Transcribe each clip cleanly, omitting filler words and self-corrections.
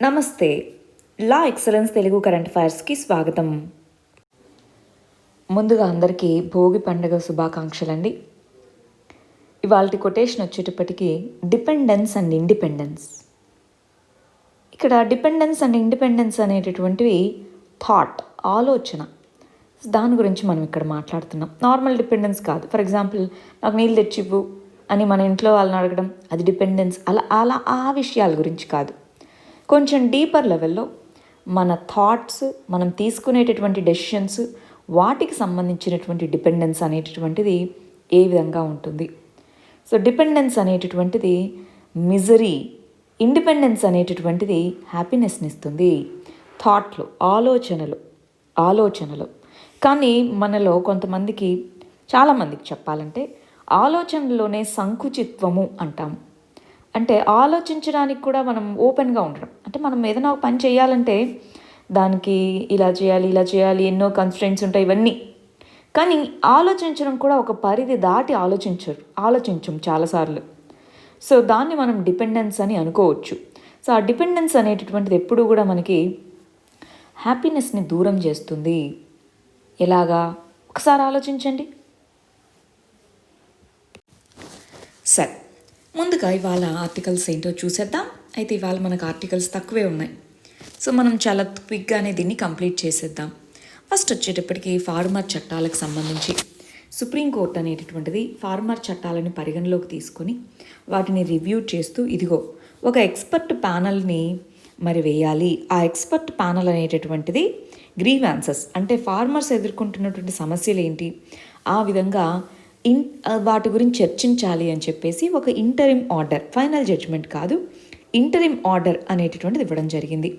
నమస్తే. లా excellence Telugu current అఫైర్స్కి స్వాగతం. ముందుగా అందరికీ భోగి పండుగ శుభాకాంక్షలండి. ఇవాల్టి కొటేషన్ వచ్చేటప్పటికి డిపెండెన్స్ అండ్ ఇండిపెండెన్స్. ఇక్కడ డిపెండెన్స్ అండ్ ఇండిపెండెన్స్ అనేటటువంటివి థాట్, ఆలోచన. దాని గురించి మనం ఇక్కడ మాట్లాడుతున్నాం. నార్మల్ డిపెండెన్స్ కాదు. ఫర్ ఎగ్జాంపుల్, నాకు నీళ్ళు తెచ్చివ్వు అని మన ఇంట్లో వాళ్ళని అడగడం, అది డిపెండెన్స్. అలా ఆ విషయాల గురించి కాదు. కొంచెం డీపర్ లెవెల్లో మన థాట్స్, మనం తీసుకునేటటువంటి డెసిషన్స్, వాటికి సంబంధించినటువంటి డిపెండెన్స్ అనేటటువంటిది ఏ విధంగా ఉంటుంది. సో డిపెండెన్స్ అనేటటువంటిది మిజరీ, ఇండిపెండెన్స్ అనేటటువంటిది హ్యాపీనెస్ని ఇస్తుంది. థాట్లు, ఆలోచనలు. కానీ మనలో కొంతమందికి, చాలామందికి చెప్పాలంటే ఆలోచనలోనే సంకుచిత్వము అంటాము. అంటే ఆలోచించడానికి కూడా మనం ఓపెన్గా ఉండడం. అంటే మనం ఏదైనా ఒక పని చేయాలంటే దానికి ఇలా చేయాలి, ఎన్నో కన్స్ట్రెంట్స్ ఉంటాయి, ఇవన్నీ. కానీ ఆలోచించడం కూడా ఒక పరిధి దాటి ఆలోచించం చాలాసార్లు. సో దాన్ని మనం డిపెండెన్స్ అని అనుకోవచ్చు. సో ఆ డిపెండెన్స్ అనేటటువంటిది ఎప్పుడూ కూడా మనకి హ్యాపీనెస్ని దూరం చేస్తుంది. ఎలాగా ఒకసారి ఆలోచించండి. సరే, ముందుగా ఇవాళ ఆర్టికల్స్ ఏంటో చూసేద్దాం. అయితే ఇవాళ మనకు ఆర్టికల్స్ తక్కువే ఉన్నాయి. సో మనం చాలా క్విక్గానే దీన్ని కంప్లీట్ చేసేద్దాం. ఫస్ట్ వచ్చేటప్పటికి ఫార్మర్ చట్టాలకు సంబంధించి సుప్రీంకోర్టు అనేటటువంటిది ఫార్మర్ చట్టాలని పరిగణలోకి తీసుకొని వాటిని రివ్యూ చేస్తూ ఇదిగో ఒక ఎక్స్పర్ట్ ప్యానల్ని వేయాలి. ఆ ఎక్స్పర్ట్ ప్యానల్ అనేటటువంటిది గ్రీవాన్సెస్, అంటే ఫార్మర్స్ ఎదుర్కొంటున్నటువంటి సమస్యలు ఏంటి, ఆ విధంగా వాటి గురించి చర్చించాలి అని చెప్పేసి ఒక ఇంటరిమ్ ఆర్డర్, ఫైనల్ జడ్జ్మెంట్ కాదు, ఇంటరిమ్ ఆర్డర్ అనేటటువంటిది ఇవ్వడం జరిగింది.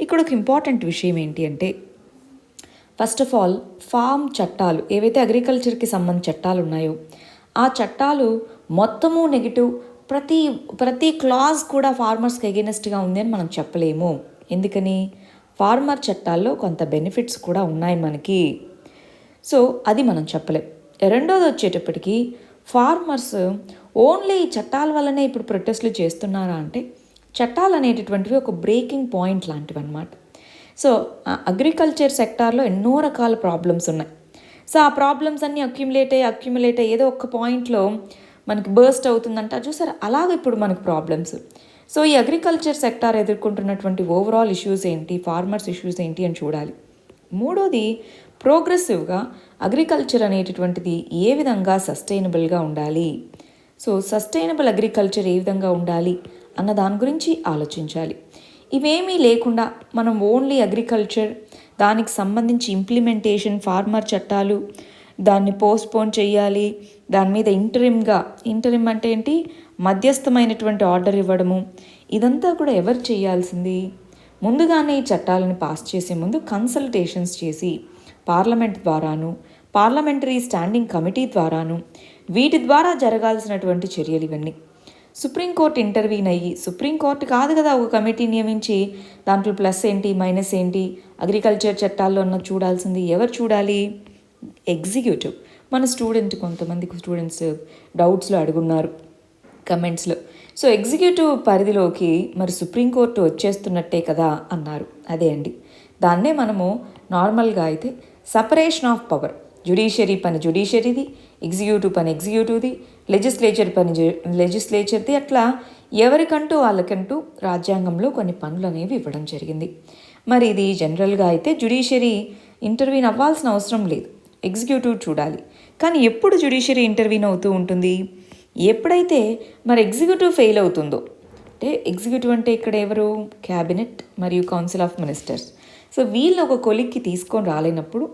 ఇక్కడ ఒక ఇంపార్టెంట్ విషయం ఏంటి అంటే, ఫస్ట్ ఆఫ్ ఆల్ ఫార్మ్ చట్టాలు, ఏవైతే అగ్రికల్చర్కి సంబంధించిన చట్టాలు ఉన్నాయో ఆ చట్టాలు మొత్తము నెగిటివ్, ప్రతి క్లాజ్ కూడా ఫార్మర్స్కి ఎగెనెస్ట్గా ఉంది అని మనం చెప్పలేము. ఎందుకని? ఫార్మర్ చట్టాల్లో కొంత బెనిఫిట్స్ కూడా ఉన్నాయి మనకి. సో అది మనం చెప్పలేం. రెండోది వచ్చేటప్పటికి ఫార్మర్స్ ఓన్లీ ఈ చట్టాల వల్లనే ఇప్పుడు ప్రొటెస్ట్లు చేస్తున్నారా అంటే, చట్టాలు అనేటటువంటివి ఒక బ్రేకింగ్ పాయింట్ లాంటివి అన్నమాట. సో అగ్రికల్చర్ సెక్టార్లో ఎన్నో రకాల ప్రాబ్లమ్స్ ఉన్నాయి. సో ఆ ప్రాబ్లమ్స్ అన్నీ అక్యుములేట్ అయ్యి ఏదో ఒక పాయింట్లో మనకి బర్స్ట్ అవుతుందంట, చూసారా? అలాగే ఇప్పుడు మనకు ప్రాబ్లమ్స్. సో ఈ అగ్రికల్చర్ సెక్టార్ ఎదుర్కొంటున్నటువంటి ఓవరాల్ ఇష్యూస్ ఏంటి, ఫార్మర్స్ ఇష్యూస్ ఏంటి అని చూడాలి. మూడోది, ప్రోగ్రెసివ్గా అగ్రికల్చర్ అనేటటువంటిది ఏ విధంగా సస్టైనబుల్గా ఉండాలి. సో సస్టైనబుల్ అగ్రికల్చర్ ఏ విధంగా ఉండాలి అన్న దాని గురించి ఆలోచించాలి. ఇవేమీ లేకుండా మనం ఓన్లీ అగ్రికల్చర్, దానికి సంబంధించి ఇంప్లిమెంటేషన్, ఫార్మర్ చట్టాలు, దాన్ని పోస్ట్పోన్ చేయాలి, దాని మీద ఇంటరిమ్ అంటే ఏంటి, మధ్యస్థమైనటువంటి ఆర్డర్ ఇవ్వడము, ఇదంతా కూడా ఎవరు చేయాల్సింది? ముందుగానే ఈ చట్టాలను పాస్ చేసే ముందు కన్సల్టేషన్స్ చేసి పార్లమెంట్ ద్వారాను, పార్లమెంటరీ స్టాండింగ్ కమిటీ ద్వారాను, వీటి ద్వారా జరగాల్సినటువంటి చర్యలు ఇవన్నీ. సుప్రీంకోర్టు ఇంటర్వ్యూన్ అయ్యి, సుప్రీంకోర్టు కాదు కదా ఒక కమిటీ నియమించి దాంట్లో ప్లస్ ఏంటి, మైనస్ ఏంటి, అగ్రికల్చర్ చట్టాల్లో ఉన్న చూడాల్సింది ఎవరు చూడాలి? ఎగ్జిక్యూటివ్. మన కొంతమంది స్టూడెంట్స్ డౌట్స్లో అడుగున్నారు కమెంట్స్లో. సో ఎగ్జిక్యూటివ్ పరిధిలోకి సుప్రీంకోర్టు వచ్చేస్తున్నట్టే కదా అన్నారు. అదే అండి, దాన్నే మనము నార్మల్గా అయితే సపరేషన్ ఆఫ్ పవర్, జ్యుడిషియరీ పని జ్యుడిషియరీది, ఎగ్జిక్యూటివ్ పని ఎగ్జిక్యూటివ్ది, లెజిస్లేచర్ పని లెజిస్లేచర్ది, అట్లా ఎవరికంటూ వాళ్ళకంటూ రాజ్యాంగంలో కొన్ని పనులు అనేవి ఇవ్వడం జరిగింది. మరి ఇది జనరల్గా అయితే జ్యుడిషియరీ ఇంటర్వ్యూన్ అవ్వాల్సిన అవసరం లేదు, ఎగ్జిక్యూటివ్ చూడాలి. కానీ ఎప్పుడు జ్యుడిషియరీ ఇంటర్వ్యూన్ అవుతూ ఉంటుంది? ఎప్పుడైతే ఎగ్జిక్యూటివ్ ఫెయిల్ అవుతుందో. అంటే ఎగ్జిక్యూటివ్ అంటే ఇక్కడ ఎవరు? క్యాబినెట్ మరియు కౌన్సిల్ ఆఫ్ మినిస్టర్స్. సో వీళ్ళు ఒక కొలిక్కి తీసుకొని రాలేనప్పుడు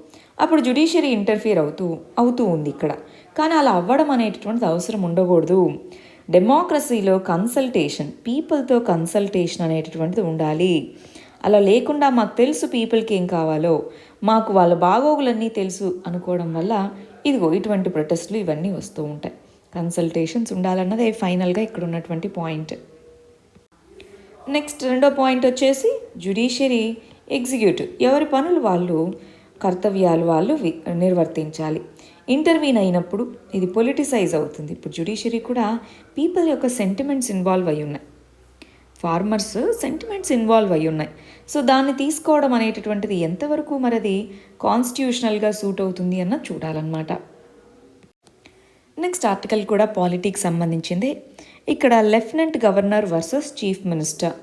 అప్పుడు జ్యుడిషియరీ ఇంటర్ఫియర్ అవుతూ ఉంది ఇక్కడ. కానీ అలా అవ్వడం అనేటటువంటిది అవసరం ఉండకూడదు. డెమోక్రసీలో కన్సల్టేషన్, పీపుల్తో కన్సల్టేషన్ అనేటటువంటిది ఉండాలి. అలా లేకుండా మాకు తెలుసు పీపుల్కి ఏం కావాలో, మాకు వాళ్ళ బాగోగులన్నీ తెలుసు అనుకోవడం వల్ల ఇదిగో ఇటువంటి ప్రొటెస్ట్లు ఇవన్నీ వస్తూ ఉంటాయి. కన్సల్టేషన్స్ ఉండాలన్నదే ఫైనల్గా ఇక్కడ ఉన్నటువంటి పాయింట్. నెక్స్ట్ రెండో పాయింట్ వచ్చేసి జ్యుడిషియరీ, ఎగ్జిక్యూటివ్ ఎవరి పనులు వాళ్ళు, కర్తవ్యాలు వాళ్ళు నిర్వర్తించాలి. ఇంటర్వ్యూన్ అయినప్పుడు ఇది పొలిటిసైజ్ అవుతుంది. ఇప్పుడు జ్యుడిషియరీ కూడా పీపుల్ యొక్క సెంటిమెంట్స్ ఇన్వాల్వ్ అయి ఉన్నాయి. ఫార్మర్స్ సెంటిమెంట్స్ ఇన్వాల్వ్ అయి ఉన్నాయి. సో దాన్ని తీసుకోవడం అనేటటువంటిది ఎంతవరకు మరి అది కాన్స్టిట్యూషనల్గా సూట్ అవుతుంది అన్నది చూడాలన్నమాట. నెక్స్ట్ ఆర్టికల్ కూడా పాలిటిక్స్ సంబంధించింది. ఇక్కడ lieutenant governor versus chief minister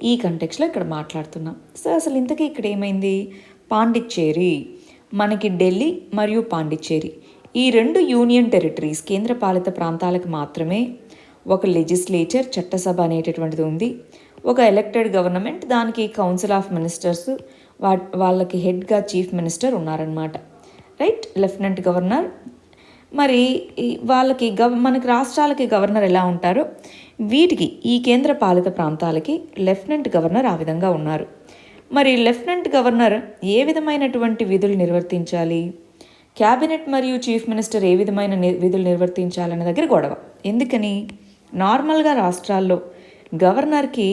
ఈ కంటెక్స్లో ఇక్కడ మాట్లాడుతున్నాం. సో అసలు ఇంతకీ ఇక్కడ ఏమైంది, పాండిచ్చేరి, మనకి ఢిల్లీ మరియు పాండిచ్చేరి ఈ 2 యూనియన్ టెరిటరీస్ కేంద్రపాలిత ప్రాంతాలకు మాత్రమే ఒక లెజిస్లేచర్ చట్టసభ అనేటటువంటిది ఉంది. ఒక ఎలక్టెడ్ గవర్నమెంట్, దానికి కౌన్సిల్ ఆఫ్ మినిస్టర్స్, వాళ్ళకి హెడ్గా చీఫ్ మినిస్టర్ ఉన్నారనమాట. Right, lieutenant governor. మరి వాళ్ళకి మనకి రాష్ట్రాలకి గవర్నర్ ఎలా ఉంటారో వీటికి ఈ కేంద్ర పాలిత ప్రాంతాలకి లెఫ్టినెంట్ గవర్నర్ ఆ విధంగా ఉన్నారు. మరి లెఫ్టినెంట్ గవర్నర్ ఏ విధమైనటువంటి విధులు నిర్వర్తించాలి, క్యాబినెట్ మరియు చీఫ్ మినిస్టర్ ఏ విధమైన విధులు నిర్వర్తించాలనే దగ్గర గొడవ. ఎందుకని, నార్మల్గా రాష్ట్రాల్లో గవర్నర్కి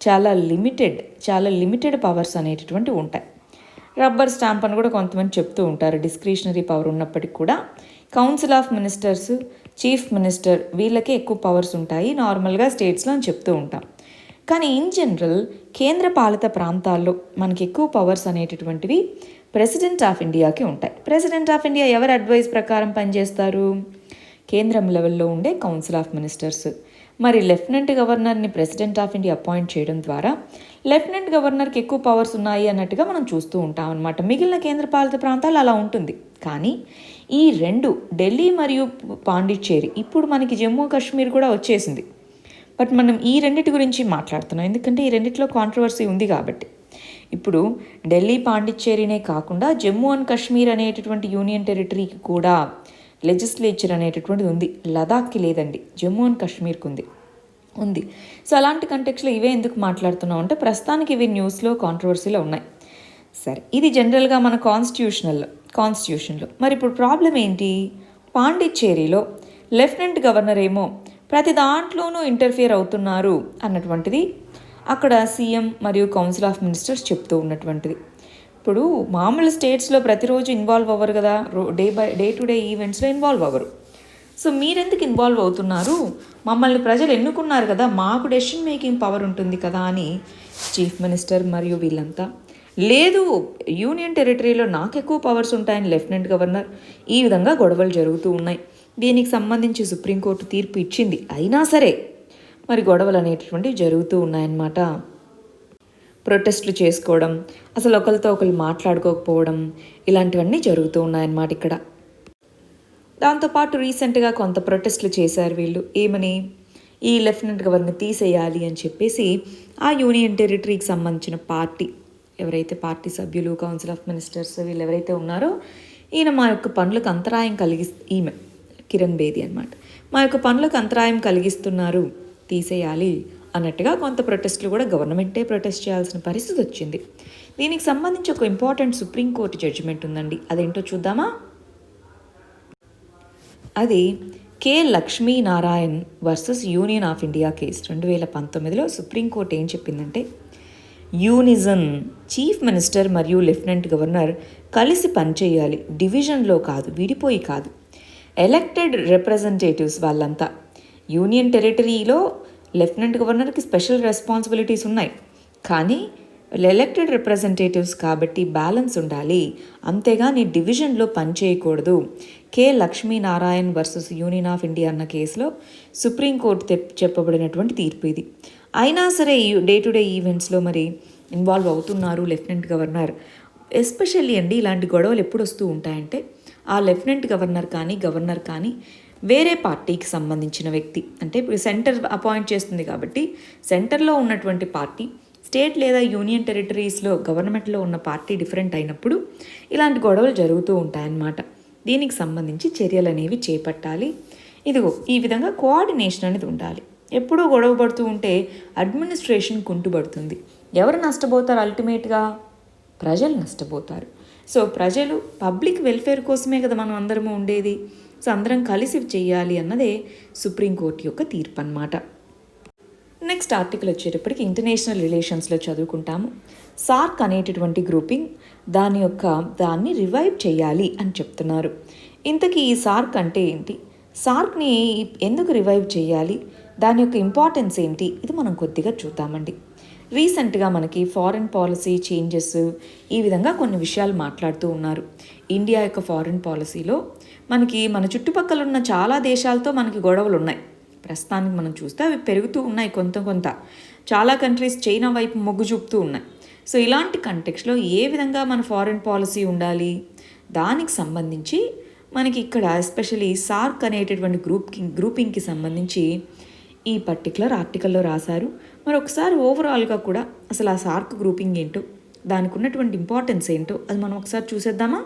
చాలా లిమిటెడ్ పవర్స్ అనేటటువంటివి ఉంటాయి. రబ్బర్ స్టాంప్ అని కూడా కొంతమంది చెప్తూ ఉంటారు. డిస్క్రిషనరీ పవర్ ఉన్నప్పటికీ కూడా council of ministers, chief minister వీళ్ళకే ఎక్కువ పవర్స్ ఉంటాయి నార్మల్గా స్టేట్స్లో అని చెప్తూ ఉంటాం. కానీ ఇన్ జనరల్ కేంద్ర పాలిత ప్రాంతాల్లో మనకి ఎక్కువ పవర్స్ అనేటటువంటివి ప్రెసిడెంట్ ఆఫ్ ఇండియాకి ఉంటాయి. ప్రెసిడెంట్ ఆఫ్ ఇండియా ఎవరి అడ్వైస్ ప్రకారం పనిచేస్తారు, కేంద్రం లెవెల్లో ఉండే కౌన్సిల్ ఆఫ్ మినిస్టర్స్. మరి లెఫ్టినెంట్ గవర్నర్ని ప్రెసిడెంట్ ఆఫ్ ఇండియా అపాయింట్ చేయడం ద్వారా లెఫ్టినెంట్ గవర్నర్కి ఎక్కువ పవర్స్ ఉన్నాయి అన్నట్టుగా మనం చూస్తూ ఉంటాం అనమాట. మిగిలిన కేంద్రపాలిత ప్రాంతాలు అలా ఉంటుంది. కానీ ఈ 2 ఢిల్లీ మరియు పాండిచ్చేరి, ఇప్పుడు మనకి జమ్మూ కాశ్మీర్ కూడా వచ్చేసింది. బట్ మనం ఈ రెండిటి గురించి మాట్లాడుతున్నాం ఎందుకంటే ఈ రెండిట్లో కాంట్రవర్సీ ఉంది కాబట్టి. ఇప్పుడు ఢిల్లీ పాండిచ్చేరినే కాకుండా జమ్మూ అండ్ కాశ్మీర్ అనేటటువంటి యూనియన్ టెరిటరీకి కూడా లెజిస్లేచర్ అనేటటువంటిది ఉంది. లదాఖ్కి లేదండి, జమ్మూ అండ్ కాశ్మీర్కి ఉంది. సో అలాంటి కంటెక్స్లో ఇవే ఎందుకు మాట్లాడుతున్నాం అంటే ప్రస్తుతానికి ఇవి న్యూస్లో కాంట్రవర్సీలో ఉన్నాయి. సరే, ఇది జనరల్గా మన కాన్స్టిట్యూషన్లో. మరి ఇప్పుడు ప్రాబ్లం ఏంటి, పాండిచ్చేరిలో లెఫ్టినెంట్ గవర్నర్ ఏమో ప్రతి దాంట్లోనూ ఇంటర్ఫియర్ అవుతున్నారు అన్నటువంటిది అక్కడ సీఎం మరియు కౌన్సిల్ ఆఫ్ మినిస్టర్స్ చెప్తూ ఉన్నటువంటిది. ఇప్పుడు మామూలు స్టేట్స్లో ప్రతిరోజు ఇన్వాల్వ్ అవ్వరు కదా, డే టు డే ఈవెంట్స్లో ఇన్వాల్వ్ అవ్వరు. సో మీరెందుకు ఇన్వాల్వ్ అవుతున్నారు, మమ్మల్ని ప్రజలు ఎన్నుకున్నారు కదా, మాకు డెసిషన్ మేకింగ్ పవర్ ఉంటుంది కదా అని చీఫ్ మినిస్టర్ మరియు వీళ్ళంతా, లేదు యూనియన్ టెరిటరీలో నాకు ఎక్కువ పవర్స్ ఉంటాయని లెఫ్టినెంట్ గవర్నర్, ఈ విధంగా గొడవలు జరుగుతూ ఉన్నాయి. దీనికి సంబంధించి సుప్రీంకోర్టు తీర్పు ఇచ్చింది. అయినా సరే మరి గొడవలు అనేటటువంటివి జరుగుతూ ఉన్నాయన్నమాట. ప్రొటెస్ట్లు చేసుకోవడం, అసలు ఒకరితో ఒకరు మాట్లాడుకోకపోవడం, ఇలాంటివన్నీ జరుగుతూ ఉన్నాయన్నమాట ఇక్కడ. దాంతోపాటు రీసెంట్గా కొంత ప్రొటెస్ట్లు చేశారు వీళ్ళు. ఏమని, ఈ లెఫ్టినెంట్ గవర్నర్ తీసేయాలి అని చెప్పేసి ఆ యూనియన్ టెరిటరీకి సంబంధించిన పార్టీ ఎవరైతే పార్టీ సభ్యులు, కౌన్సిల్ ఆఫ్ మినిస్టర్స్ వీళ్ళు ఎవరైతే ఉన్నారో, ఈయన మా యొక్క పనులకు అంతరాయం ఈమె కిరణ్ బేది అనమాట, మా యొక్క పనులకు అంతరాయం కలిగిస్తున్నారు, తీసేయాలి అన్నట్టుగా కొంత ప్రొటెస్ట్లు కూడా గవర్నమెంటే ప్రొటెస్ట్ చేయాల్సిన పరిస్థితి వచ్చింది. దీనికి సంబంధించి ఒక ఇంపార్టెంట్ సుప్రీంకోర్టు జడ్జిమెంట్ ఉందండి, అదేంటో చూద్దామా. అది K Lakshminarayan versus Union of India case 2019లో సుప్రీంకోర్టు ఏం చెప్పిందంటే, యూనిజన్ చీఫ్ మినిస్టర్ మరియు లెఫ్టినెంట్ గవర్నర్ కలిసి పనిచేయాలి, డివిజన్లో కాదు, విడిపోయి కాదు. ఎలక్టెడ్ రిప్రజెంటేటివ్స్ వాళ్ళంతా, యూనియన్ టెరిటరీలో లెఫ్టినెంట్ గవర్నర్కి స్పెషల్ రెస్పాన్సిబిలిటీస్ ఉన్నాయి, కానీ ఎలక్టెడ్ రిప్రజెంటేటివ్స్ కాబట్టి బ్యాలెన్స్ ఉండాలి, అంతేగాని డివిజన్లో పనిచేయకూడదు. K Lakshminarayan versus Union of India అన్న కేసులో సుప్రీంకోర్టు చెప్పబడినటువంటి తీర్పు ఇది. అయినా సరే డే టు డే ఈవెంట్స్లో మరి ఇన్వాల్వ్ అవుతున్నారు లెఫ్టినెంట్ గవర్నర్. ఎస్పెషల్లీ అండి ఇలాంటి గొడవలు ఎప్పుడు వస్తూ ఉంటాయంటే, ఆ లెఫ్టినెంట్ గవర్నర్ కానీ వేరే పార్టీకి సంబంధించిన వ్యక్తి, అంటే ఇప్పుడు సెంటర్ అపాయింట్ చేస్తుంది కాబట్టి సెంటర్లో ఉన్నటువంటి పార్టీ స్టేట్ లేదా యూనియన్ టెరిటరీస్లో గవర్నమెంట్లో ఉన్న పార్టీ డిఫరెంట్ అయినప్పుడు ఇలాంటి గొడవలు జరుగుతూ ఉంటాయన్నమాట. దీనికి సంబంధించి చర్యలు అనేవి చేపట్టాలి. ఇదిగో ఈ విధంగా కోఆర్డినేషన్ అనేది ఉండాలి. ఎప్పుడూ గొడవ పడుతూ ఉంటే అడ్మినిస్ట్రేషన్ కుంటుపడుతుంది. ఎవరు నష్టపోతారు, అల్టిమేట్గా ప్రజలు నష్టపోతారు. సో ప్రజలు పబ్లిక్ వెల్ఫేర్ కోసమే కదా మనం అందరము ఉండేది. సో అందరం కలిసి చేయాలి అన్నదే సుప్రీంకోర్టు యొక్క తీర్పు అన్నమాట. నెక్స్ట్ ఆర్టికల్ వచ్చేటప్పటికి ఇంటర్నేషనల్ రిలేషన్స్లో చదువుకుంటాము. సార్క్ అనేటటువంటి గ్రూపింగ్ దాన్ని రివైవ్ చేయాలి అని చెప్తున్నారు. ఇంతకీ ఈ సార్క్ అంటే ఏంటి, సార్క్ని ఎందుకు రివైవ్ చేయాలి, దాని యొక్క ఇంపార్టెన్స్ ఏంటి, ఇది మనం కొద్దిగా చూద్దామండి. రీసెంట్గా మనకి ఫారిన్ పాలసీ చేంజెస్ ఈ విధంగా కొన్ని విషయాలు మాట్లాడుతూ ఉన్నారు. ఇండియా యొక్క ఫారిన్ పాలసీలో మనకి మన చుట్టుపక్కల ఉన్న చాలా దేశాలతో మనకి గొడవలు ఉన్నాయి. ప్రస్తుతానికి మనం చూస్తే అవి పెరుగుతూ ఉన్నాయి కొంత. చాలా కంట్రీస్ చైనా వైపు మొగ్గు చూపుతూ ఉన్నాయి. సో ఇలాంటి కంటెక్స్లో ఏ విధంగా మన ఫారిన్ పాలసీ ఉండాలి, దానికి సంబంధించి మనకి ఇక్కడ ఎస్పెషలీ సార్క్ అనేటటువంటి గ్రూపింగ్కి సంబంధించి ఈ పర్టికులర్ ఆర్టికల్లో రాశారు. మరి ఒకసారి ఓవరాల్గా కూడా అసలు ఆ సార్క్ గ్రూపింగ్ ఏంటో, దానికి ఉన్నటువంటి ఇంపార్టెన్స్ ఏంటో అది మనం ఒకసారి చూసేద్దామా.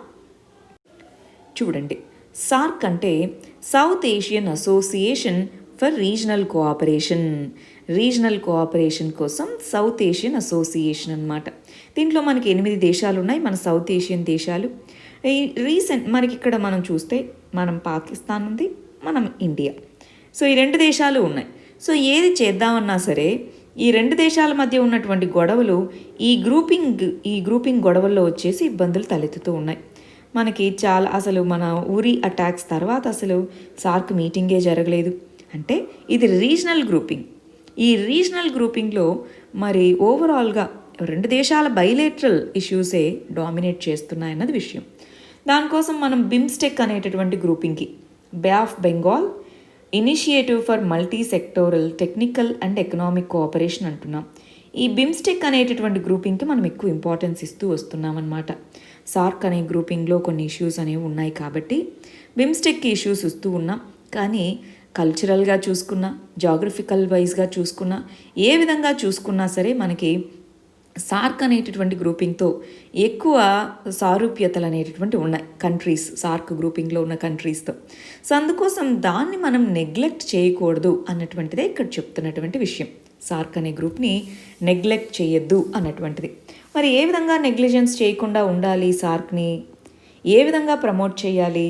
చూడండి, సార్క్ అంటే south Asian association for regional cooperation కోసం సౌత్ ఏషియన్ అసోసియేషన్ అన్నమాట. దీంట్లో మనకి 8 దేశాలు ఉన్నాయి, మన సౌత్ ఏషియన్ దేశాలు. మనకి ఇక్కడ మనం చూస్తే మనం పాకిస్తాన్ ఉంది, మనం ఇండియా. సో ఈ 2 దేశాలు ఉన్నాయి. సో ఏది చేద్దామన్నా సరే ఈ 2 దేశాల మధ్య ఉన్నటువంటి గొడవలు ఈ గ్రూపింగ్ గొడవల్లో వచ్చేసి ఇబ్బందులు తలెత్తుతూ ఉన్నాయి. మనకి చాలా అసలు మన ఉరి అటాక్స్ తర్వాత అసలు సార్క్ మీటింగే జరగలేదు. అంటే ఇది రీజనల్ గ్రూపింగ్. ఈ రీజనల్ గ్రూపింగ్లో మరి ఓవరాల్గా 2 దేశాల బైలేటరల్ ఇష్యూసే డామినేట్ చేస్తున్నాయన్నది విషయం. దానికోసం మనం బిమ్స్టెక్ అనేటటువంటి గ్రూపింగ్కి Bay of Bengal initiative for multi sectoral technical and economic cooperation అంటున్నాం. ఈ బిమ్స్టెక్ అనేటటువంటి గ్రూపింగ్కి మనం ఎక్కువ ఇంపార్టెన్స్ ఇస్తూ వస్తున్నాం అన్నమాట. సార్క్ అనే గ్రూపింగ్లో కొన్ని ఇష్యూస్ అనేవి ఉన్నాయి కాబట్టి బిమ్స్టెక్కి ఇష్యూస్ ఇస్తూ ఉన్నాం. కానీ కల్చరల్గా చూసుకున్నా, జాగ్రఫికల్ వైజ్గా చూసుకున్నా, ఏ విధంగా చూసుకున్నా సరే మనకి సార్క్ అనేటటువంటి గ్రూపింగ్తో ఎక్కువ సారూప్యతలు అనేటటువంటి ఉన్నాయి కంట్రీస్, సార్క్ గ్రూపింగ్లో ఉన్న కంట్రీస్తో. సో అందుకోసం దాన్ని మనం నెగ్లెక్ట్ చేయకూడదు అన్నటువంటిదే ఇక్కడ చెప్తున్నటువంటి విషయం. సార్క్ అనే గ్రూప్ని నెగ్లెక్ట్ చేయొద్దు అన్నటువంటిది. మరి ఏ విధంగా నెగ్లిజెన్స్ చేయకుండా ఉండాలి, సార్క్ని ఏ విధంగా ప్రమోట్ చేయాలి?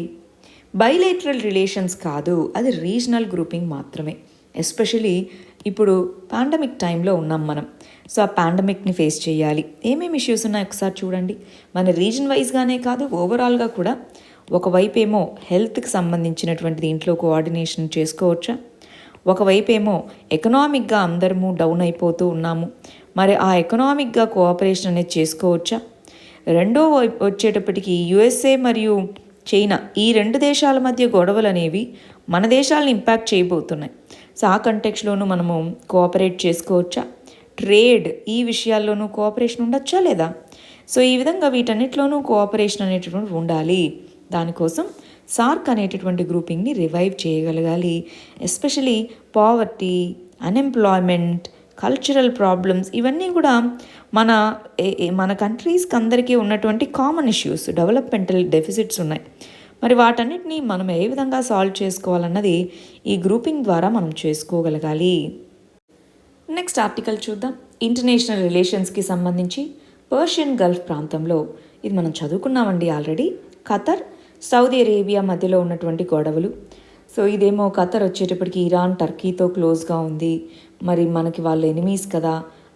బైలేటరల్ రిలేషన్స్ కాదు, అది రీజనల్ గ్రూపింగ్ మాత్రమే. ఎస్పెషలీ ఇప్పుడు పాండమిక్ టైంలో ఉన్నాం మనం. సో ఆ పాండమిక్ని ఫేస్ చేయాలి. ఏమేమి ఇష్యూస్ ఉన్నాయో ఒకసారి చూడండి. మన రీజన్ వైజ్గానే కాదు, ఓవరాల్గా కూడా ఒకవైపు ఏమో హెల్త్కి సంబంధించినటువంటి దీంట్లో కోఆర్డినేషన్ చేసుకోవచ్చా, ఒకవైపు ఏమో ఎకనామిక్గా అందరము డౌన్ అయిపోతూ ఉన్నాము, మరి ఆ ఎకనామిక్గా కోఆపరేషన్ అనేది చేసుకోవచ్చా. రెండో వైపు వచ్చేటప్పటికి యుఎస్ఏ మరియు చైనా, ఈ 2 దేశాల మధ్య గొడవలు అనేవి మన దేశాలను ఇంపాక్ట్ చేయబోతున్నాయి. సో ఆ కంటెక్స్లోనూ మనము కోఆపరేట్ చేసుకోవచ్చా, ట్రేడ్ ఈ విషయాల్లోనూ కోఆపరేషన్ ఉండొచ్చా లేదా. సో ఈ విధంగా వీటన్నిటిలోనూ కోఆపరేషన్ అనేటటువంటి ఉండాలి. దానికోసం సార్క్ అనేటటువంటి గ్రూపింగ్ని రివైవ్ చేయగలగాలి. Especially poverty, unemployment, cultural problems ఇవన్నీ కూడా మన కంట్రీస్కి అందరికీ ఉన్నటువంటి కామన్ ఇష్యూస్, డెవలప్మెంటల్ డెఫిసిట్స్ ఉన్నాయి. మరి వాటన్నిటిని మనం ఏ విధంగా సాల్వ్ చేసుకోవాలన్నది ఈ గ్రూపింగ్ ద్వారా మనం చేసుకోగలగాలి. నెక్స్ట్ ఆర్టికల్ చూద్దాం. ఇంటర్నేషనల్ రిలేషన్స్కి సంబంధించి పర్షియన్ గల్ఫ్ ప్రాంతంలో ఇది మనం చదువుకున్నామండి ఆల్రెడీ. ఖతర్, సౌదీ అరేబియా మధ్యలో ఉన్నటువంటి గొడవలు. సో ఇదేమో ఖతర్ వచ్చేటప్పటికి ఇరాన్, టర్కీతో క్లోజ్గా ఉంది, మరి మనకి వాళ్ళు ఎనిమీస్ కదా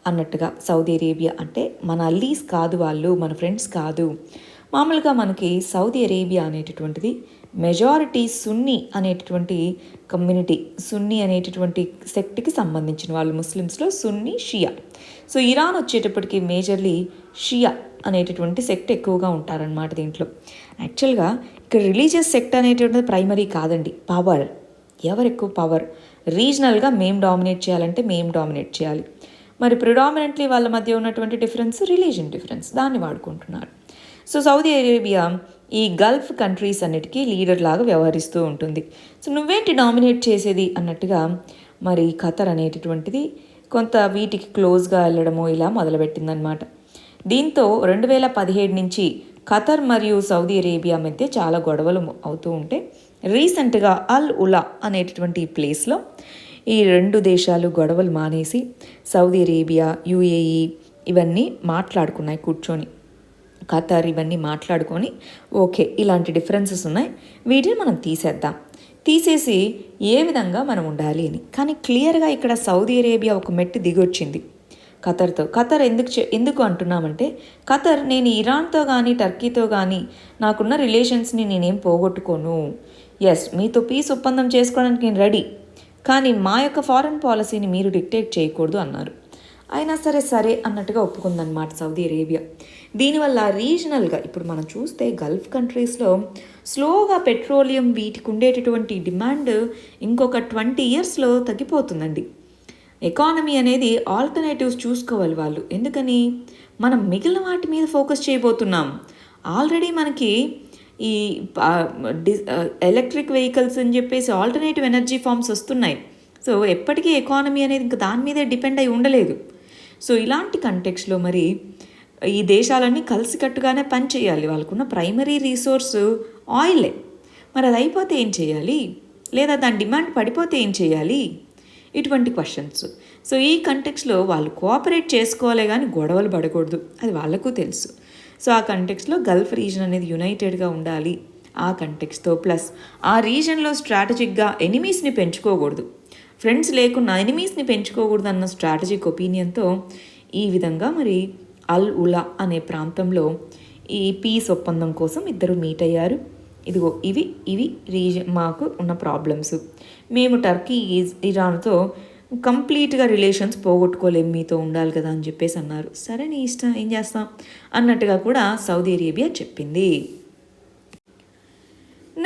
అన్నట్టుగా. సౌదీ అరేబియా అంటే మన అల్లీస్ కాదు, వాళ్ళు మన ఫ్రెండ్స్ కాదు. మామూలుగా మనకి సౌదీ అరేబియా అనేటటువంటిది మెజారిటీ సున్నీ అనేటటువంటి కమ్యూనిటీ, సున్నీ అనేటటువంటి సెక్ట్కి సంబంధించిన వాళ్ళు, ముస్లిమ్స్లో సున్నీ, షియా. సో ఇరాన్ వచ్చేటప్పటికి మేజర్లీ షియా అనేటటువంటి సెక్ట్ ఎక్కువగా ఉంటారనమాట. దీంట్లో యాక్చువల్గా ఇక్కడ రిలీజియస్ సెక్ట్ అనేటటువంటిది ప్రైమరీ కాదండి, పవర్. ఎవరు ఎక్కువ పవర్, రీజనల్గా మేము డామినేట్ చేయాలంటే మేము డామినేట్ చేయాలి. మరి ప్రిడామినెంట్లీ వాళ్ళ మధ్య ఉన్నటువంటి డిఫరెన్స్ రిలీజియన్ డిఫరెన్స్, దాన్ని వాడుకుంటున్నారు. సో సౌదీ అరేబియా ఈ గల్ఫ్ కంట్రీస్ అన్నిటికీ లీడర్ లాగా వ్యవహరిస్తూ ఉంటుంది. సో నువ్వేంటి డామినేట్ చేసేది అన్నట్టుగా మరి ఖతర్ అనేటటువంటిది కొంత వీటికి క్లోజ్గా వెళ్ళడము ఇలా మొదలుపెట్టిందనమాట. దీంతో 2017 నుంచి ఖతర్ మరియు సౌదీ అరేబియా మధ్య చాలా గొడవలు అవుతూ ఉంటే రీసెంట్గా అల్ ఉలా అనేటటువంటి ఈ ప్లేస్లో ఈ 2 దేశాలు గొడవలు మానేసి సౌదీ అరేబియా, యుఏఈ ఇవన్నీ మాట్లాడుకున్నాయి కూర్చొని. ఖతర్ ఇవన్నీ మాట్లాడుకొని ఓకే ఇలాంటి డిఫరెన్సెస్ ఉన్నాయి, వీటిని మనం తీసేసి ఏ విధంగా మనం ఉండాలి అని. కానీ క్లియర్గా ఇక్కడ సౌదీ అరేబియా ఒక మెట్టు దిగొచ్చింది ఖతర్తో. ఖతర్ ఎందుకు అంటున్నామంటే, ఖతర్ నేను ఇరాన్తో కానీ టర్కీతో కానీ నాకున్న రిలేషన్స్ని నేనేం పోగొట్టుకోను, ఎస్ మీతో పీస్ ఒప్పందం చేసుకోవడానికి నేను రెడీ, కానీ మా యొక్క ఫారెన్ పాలసీని మీరు డిక్టేట్ చేయకూడదు అన్నారు. అయినా సరే అన్నట్టుగా ఒప్పుకుందన్నమాట సౌదీ అరేబియా. దీనివల్ల రీజనల్గా ఇప్పుడు మనం చూస్తే గల్ఫ్ కంట్రీస్లో స్లోగా పెట్రోలియం వీటికి ఉండేటటువంటి డిమాండ్ ఇంకొక 20 ఇయర్స్లో తగ్గిపోతుందండి. ఎకానమీ అనేది ఆల్టర్నేటివ్స్ చూసుకోవాలి వాళ్ళు. ఎందుకని మనం మిగిలిన వాటి మీద ఫోకస్ చేయబోతున్నాం. ఆల్రెడీ మనకి ఈ ఎలక్ట్రిక్ వెహికల్స్ అని చెప్పేసి ఆల్టర్నేటివ్ ఎనర్జీ ఫార్మ్స్ వస్తున్నాయి. సో ఎప్పటికీ ఎకానమీ అనేది ఇంకా దాని మీదే డిపెండ్ అయి ఉండలేదు. సో ఇలాంటి కంటెక్స్లో మరి ఈ దేశాలన్నీ కలిసికట్టుగానే పనిచేయాలి. వాళ్ళకున్న ప్రైమరీ రీసోర్స్ ఆయిలే. మరి అది అయిపోతే ఏం చేయాలి, లేదా దాని డిమాండ్ పడిపోతే ఏం చేయాలి, ఇటువంటి క్వశ్చన్స్. సో ఈ కంటెక్స్లో వాళ్ళు కోఆపరేట్ చేసుకోవాలే కానీ గొడవలు పడకూడదు, అది వాళ్ళకు తెలుసు. సో ఆ కంటెక్స్లో గల్ఫ్ రీజన్ అనేది యునైటెడ్గా ఉండాలి. ఆ కంటెక్స్తో ప్లస్ ఆ రీజన్లో స్ట్రాటజిక్గా ఎనిమీస్ని పెంచుకోకూడదు, ఫ్రెండ్స్ లేకున్నా ఎనిమీస్ని పెంచుకోకూడదు అన్న స్ట్రాటజిక్ ఒపీనియన్తో ఈ విధంగా మరి అల్ ఉలా అనే ప్రాంతంలో ఈ పీస్ ఒప్పందం కోసం ఇద్దరు మీట్ అయ్యారు. ఇదిగో ఇవి రీజన్ మాకు ఉన్న ప్రాబ్లమ్స్. మేము టర్కీ ఇరాన్తో కంప్లీట్గా రిలేషన్స్ పోగొట్టుకోలేము, మీతో ఉండాలి కదా అని చెప్పేసి అన్నారు. సరే నీ ఇష్టం, ఏం చేస్తాం అన్నట్టుగా కూడా సౌదీ అరేబియా చెప్పింది.